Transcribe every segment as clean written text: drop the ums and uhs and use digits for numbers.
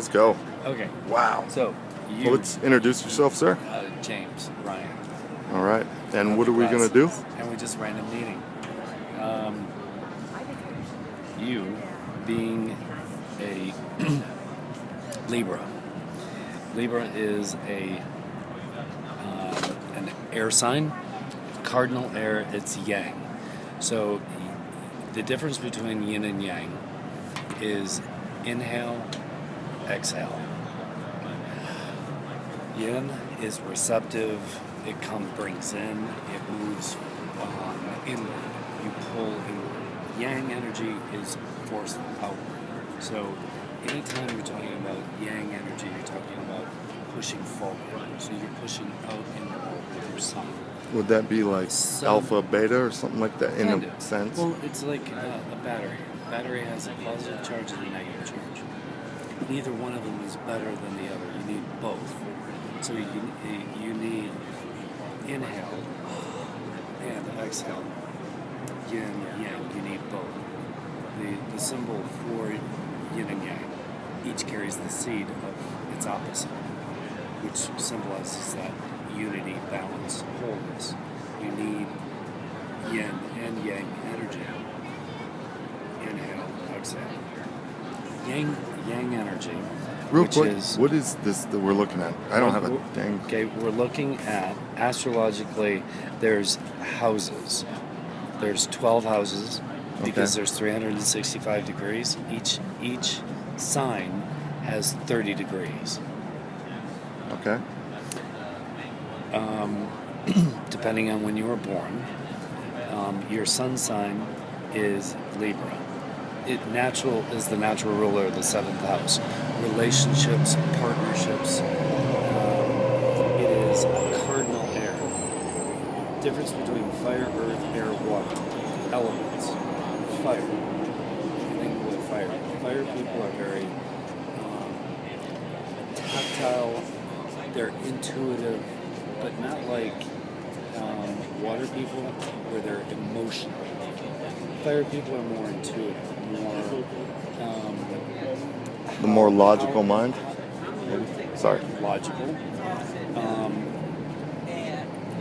Let's go. Okay. Wow. So, you... Well, let's introduce yourself, sir. James Ryan. All right. And what are we going to do? And we just random meeting. You being a Libra. Libra is an air sign. Cardinal air, it's yang. So the difference between yin and yang is inhale, exhale. Yin is receptive, it brings in, it moves inward. You pull inward. Yang energy is forceful outward. So anytime you're talking about yang energy, you're talking about pushing forward. So you're pushing out inward with your sun. Would that be like alpha, beta, or something like that in a sense? Well, it's like a battery. A battery has a positive charge and a negative charge. Neither one of them is better than the other. You need both. So you need inhale and exhale. Yin, yang, you need both. The symbol for yin and yang each carries the seed of its opposite, which symbolizes that unity, balance, wholeness. You need yin and yang energy. Inhale, exhale. Yang energy. Real quick, what is this that we're looking at? I don't have a dang... Okay, we're looking at, astrologically, there's houses. There's 12 houses because there's 365 degrees. Each sign has 30 degrees. Okay. Depending on when you were born, your sun sign is Libra. It is the natural ruler of the 7th house. Relationships, partnerships. It is a cardinal air. Difference between fire, earth, air, water. Elements. Fire. Think with fire. Fire people are very tactile. They're intuitive, but not like water people, where they're emotional. Fire people are more intuitive, the more logical mind? Sorry. Logical.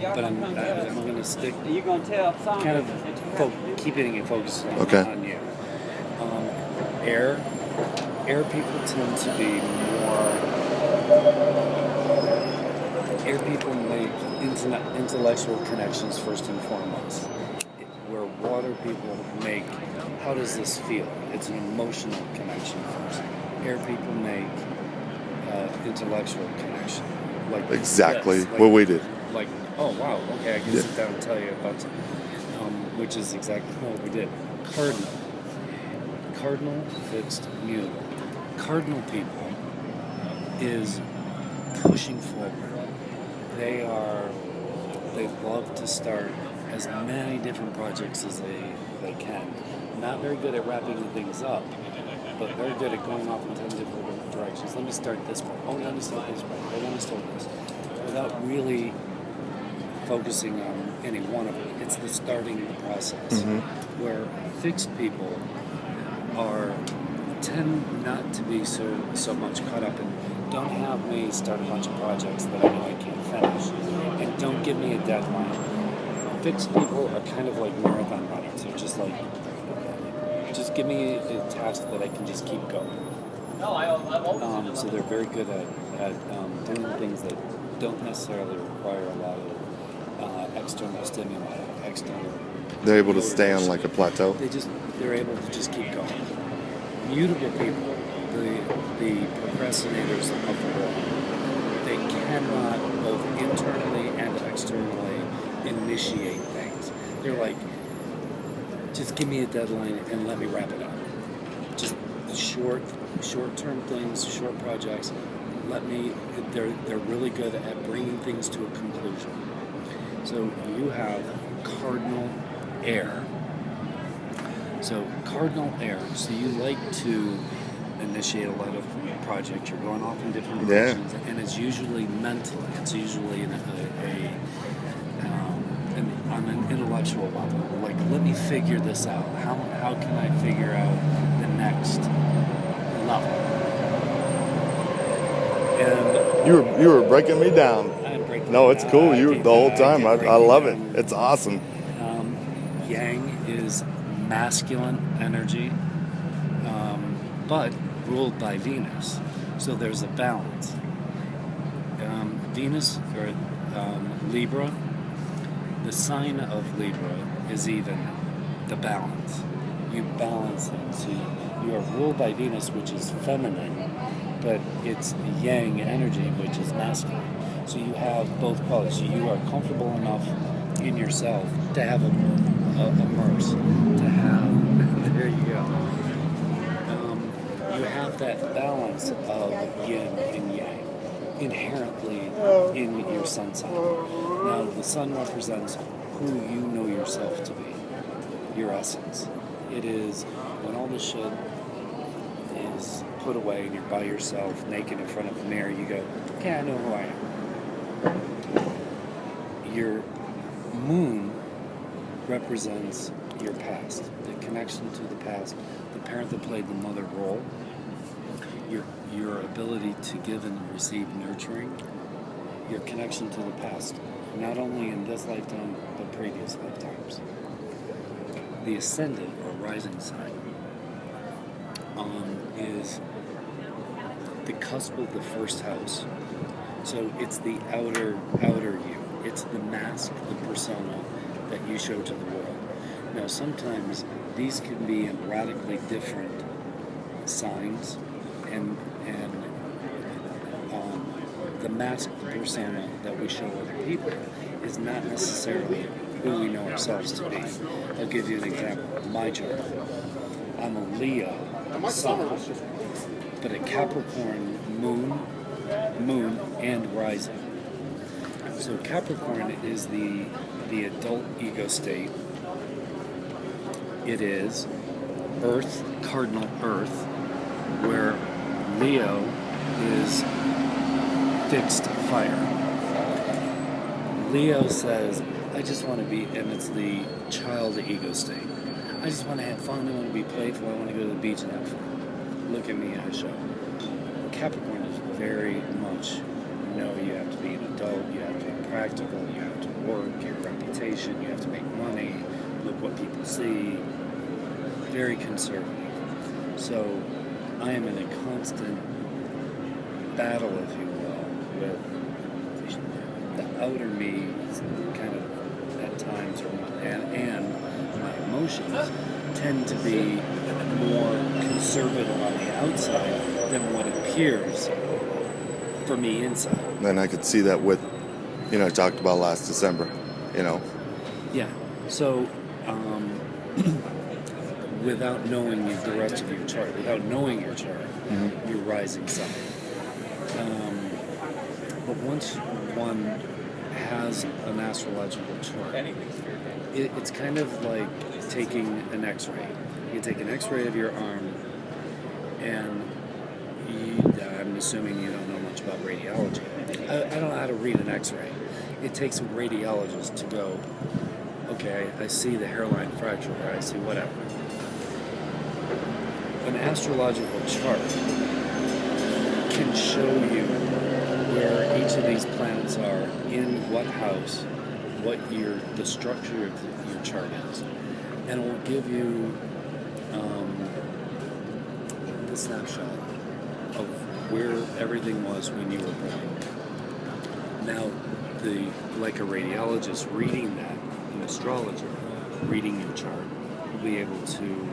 But I'm going to stick kind of keeping it focused on you. Air people tend to be more... Air people make intellectual connections first and foremost. Where water people make, how does this feel? It's an emotional connection first. Air people make intellectual connection. Like exactly what we did. Like, oh wow, okay, I can sit down and tell you about which is exactly what we did. Cardinal, fixed, mutable. Cardinal people is pushing forward. They love to start as many different projects as they can. Not very good at wrapping things up, but very good at going off in 10 different directions. Let me start this part. Oh, let me start this part. Oh, let me start this. Without really focusing on any one of it. It's the starting the process. Where fixed people tend not to be so much caught up in, don't have me start a bunch of projects that I know I can't finish, and don't give me a deadline. Fixed people are kind of like marathon runners. They're just like, just give me a task that I can just keep going. So they're very good at doing things that don't necessarily require a lot of external stimuli, They're able to stay on like a plateau? They're able to just keep going. Mutable people, the procrastinators of the world, they cannot both internally and externally initiate things. They're like, just give me a deadline and let me wrap it up. Just short-term things, short projects. They're really good at bringing things to a conclusion. So you have cardinal air. So cardinal air. So you like to initiate a lot of projects. You're going off in different directions, and it's usually mentally. It's usually on an intellectual level. Like, let me figure this out. How can I figure out the next level? You were breaking me down. I'm breaking No, you it's down. cool. You the whole time. did I break you love it. down. It's awesome. Yang is masculine energy, but ruled by Venus. So there's a balance. Venus, or Libra, the sign of Libra is even the balance. You balance things. So you are ruled by Venus, which is feminine, but it's Yang energy, which is masculine. So you have both qualities. So you are comfortable enough in yourself to have a merce, to have, there you go. You have that balance of yin and yang inherently in your sun sign. Now, the sun represents who you know yourself to be, your essence. It is when all the shit is put away and you're by yourself, naked in front of a mirror, you go, okay, I know who I am. Your moon represents your past, the connection to the past, the parent that played the mother role, your ability to give and receive nurturing, your connection to the past, not only in this lifetime, but previous lifetimes. The ascendant or rising sign is the cusp of the first house. So it's the outer you. It's the mask, the persona that you show to the world. Now, sometimes these can be in radically different signs, and the mask, the persona that we show other people is not necessarily who we know ourselves to be. I'll give you an example. My chart. I'm a Leo sun, but a Capricorn moon, and rising. So Capricorn is the adult ego state. It is Earth, cardinal Earth, where Leo is fixed fire. Leo says, I just want to be, and it's the child ego state. I just want to have fun, I want to be playful, I want to go to the beach and have fun. Look at me, I show. Capricorn is very much, you have to be an adult, you have to be practical, you have to work, your reputation, you have to make money, look what people see. Very conservative. So I am in a constant battle, if you will, with the outer me, kind of at times, and my emotions tend to be more conservative on the outside than what appears for me inside. And I could see that with, I talked about last December, Yeah. So, without knowing the rest of your chart, without knowing your chart, your rising sign. But once one has an astrological chart, it's kind of like taking an x-ray. You take an x-ray of your arm, and I'm assuming you don't know much about radiology. I don't know how to read an x-ray. It takes a radiologist to go, okay, I see the hairline fracture, or I see whatever. An astrological chart can show you where each of these planets are, in what house, what the structure of your chart is. And it will give you the snapshot of where everything was when you were born. Now, like a radiologist reading that, an astrologer reading your chart, will be able to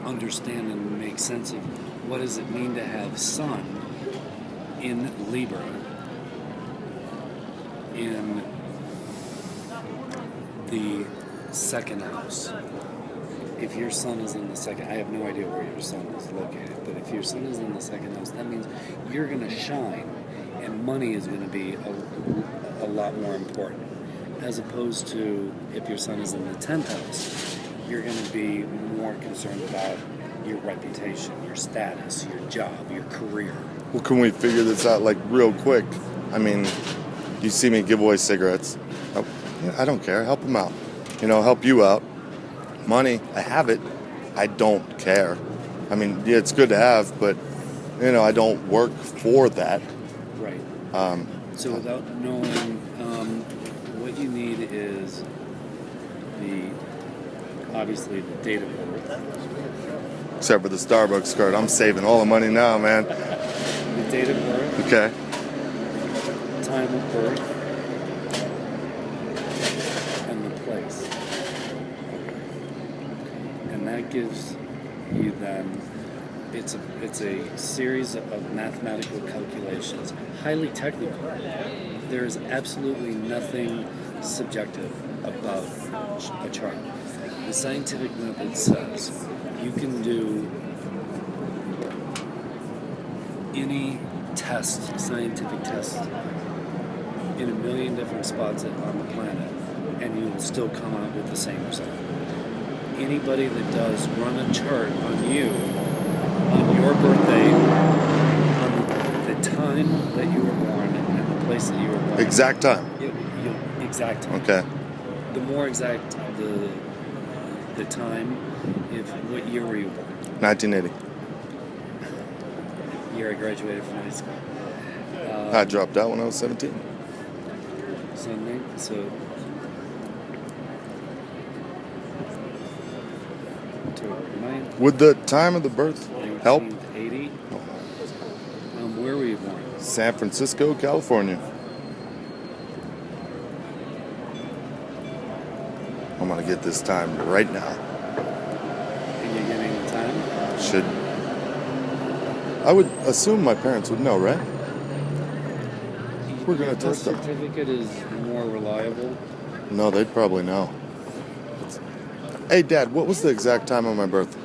understand and make sense of what does it mean to have Sun in Libra in the second house. If your Sun is in the second, I have no idea where your Sun is located, but if your Sun is in the second house, that means you're going to shine, and money is going to be a lot more important, as opposed to if your Sun is in the 10th house, you're going to be more concerned about your reputation, your status, your job, your career. Well, can we figure this out real quick? I mean, you see me give away cigarettes. I don't care. Help them out. Help you out. Money, I have it. I don't care. I mean, yeah, it's good to have, but I don't work for that. Right. Um, So without knowing, what you need is obviously the date of birth, except for the Starbucks card. I'm saving all the money now, man. the date of birth, Okay. time of birth, and the place. And that gives you then, it's a series of mathematical calculations, highly technical. There is absolutely nothing subjective about a chart. The scientific method says you can do any scientific test, in a million different spots on the planet, and you will still come out with the same result. Anybody that does run a chart on you, on your birthday, on the time that you were born, and the place that you were born. Exact time. Exact time. Okay. The more exact the time, what year were you born? 1980. Year I graduated from high school. I dropped out when I was 17. So Would the time of the birth help? 1980. Where were you born? San Francisco, California. I'm gonna get this time right now. And you're getting the time? I would assume my parents would know, right? We're gonna The test them. certificate is more reliable. No, they'd probably know. Hey, Dad, what was the exact time of my birth?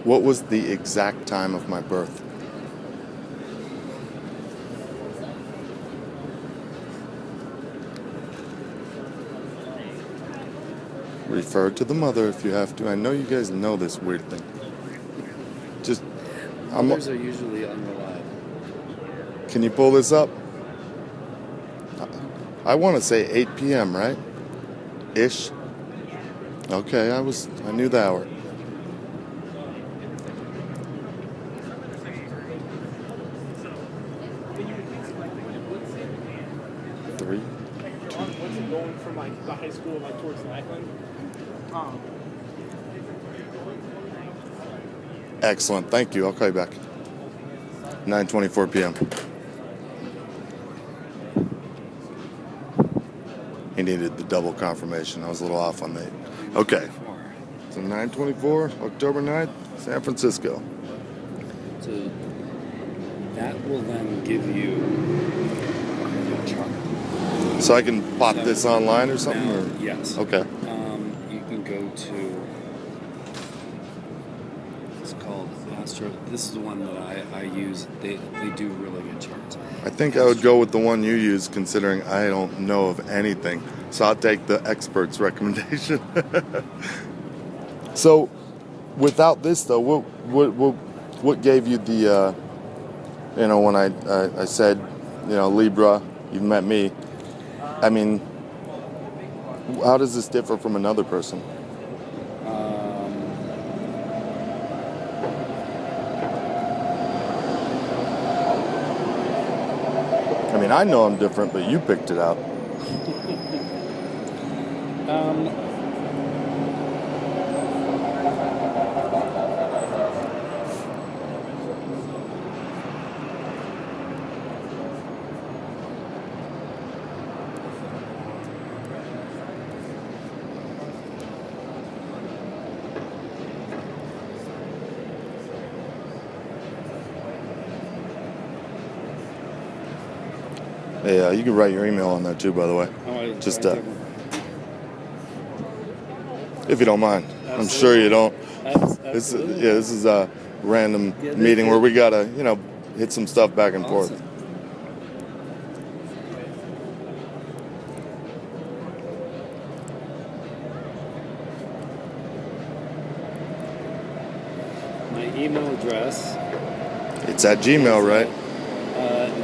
What was the exact time of my birth? Refer to the mother if you have to. I know you guys know this weird thing. Mothers are usually unreliable. Can you pull this up? I want to say 8 p.m., right? Ish. Okay, I knew the hour. Three. What's it going from the high school towards Lackland? Excellent. Thank you. I'll call you back. 9:24 p.m. He needed the double confirmation. I was a little off on that. Okay. So 9:24, October 9th, San Francisco. So that will then give you a chart. So I can plot this online or something? Now, Or? yes. Okay. You can go to, it's called Astrology. This is the one that I use. They do really good charts. I think I would go with the one you use, considering I don't know of anything. So I'll take the expert's recommendation. So, without this though, what gave you the, when I said, Libra, you've met me. I mean, how does this differ from another person? I mean, I know I'm different, but you picked it out. Hey, you can write your email on there too, by the way. Oh, Just if you don't mind. I'm sure you don't. Absolutely. This is a random meeting where we gotta, hit some stuff back and forth. My email address. It's at Gmail, right?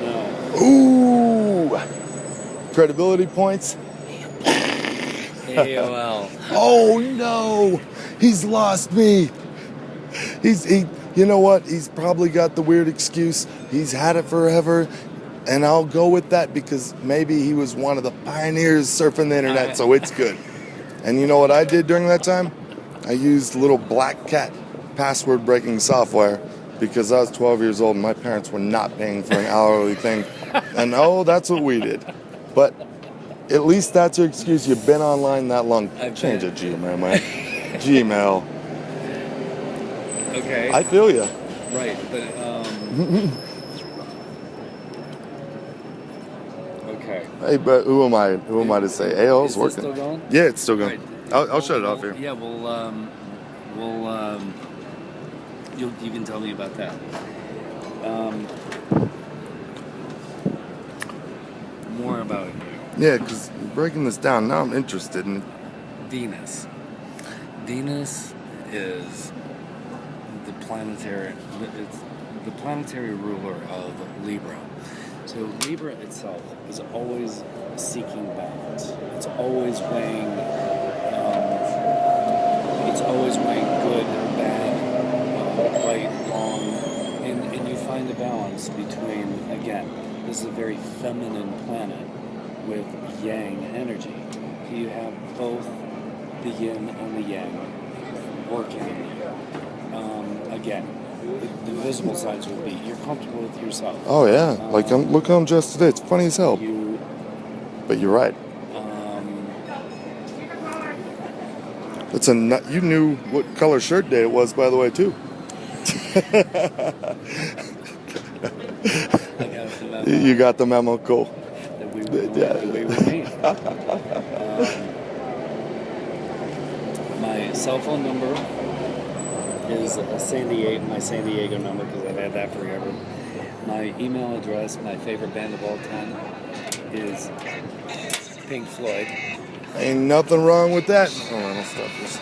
No. Ooh! Credibility points. AOL. Oh no! He's lost me. you know what? He's probably got the weird excuse. He's had it forever. And I'll go with that because maybe he was one of the pioneers surfing the internet, so it's good. And you know what I did during that time? I used little black cat password breaking software because I was 12 years old and my parents were not paying for an hourly thing. And oh, that's what we did. But at least that's your excuse. You've been online that long. Change it, Gmail, man. Gmail. Okay. I feel you. Right, but okay. Hey, but who am I? Who am I to say? Hey, it's Is this working. still going? Yeah, it's still going. Right. I'll shut it off here. Yeah, you can tell me about that. More about it. Yeah, because breaking this down, now I'm interested in. Venus. Venus is the planetary ruler of Libra. So Libra itself is always seeking balance. It's always weighing good, bad, right, wrong, and you find a balance between, again, this is a very feminine planet with yang energy. You have both the yin and the yang working in you. Again, the visible sides would be you're comfortable with yourself. Oh yeah, like look how I'm dressed today. It's funny as hell. But you're right. You knew what color shirt day it was, by the way, too. You got the memo, cool. That we were made. My cell phone number is my San Diego number, because I've had that forever. My email address, my favorite band of all time, is Pink Floyd. Ain't nothing wrong with that. Hold on, I'll stop this.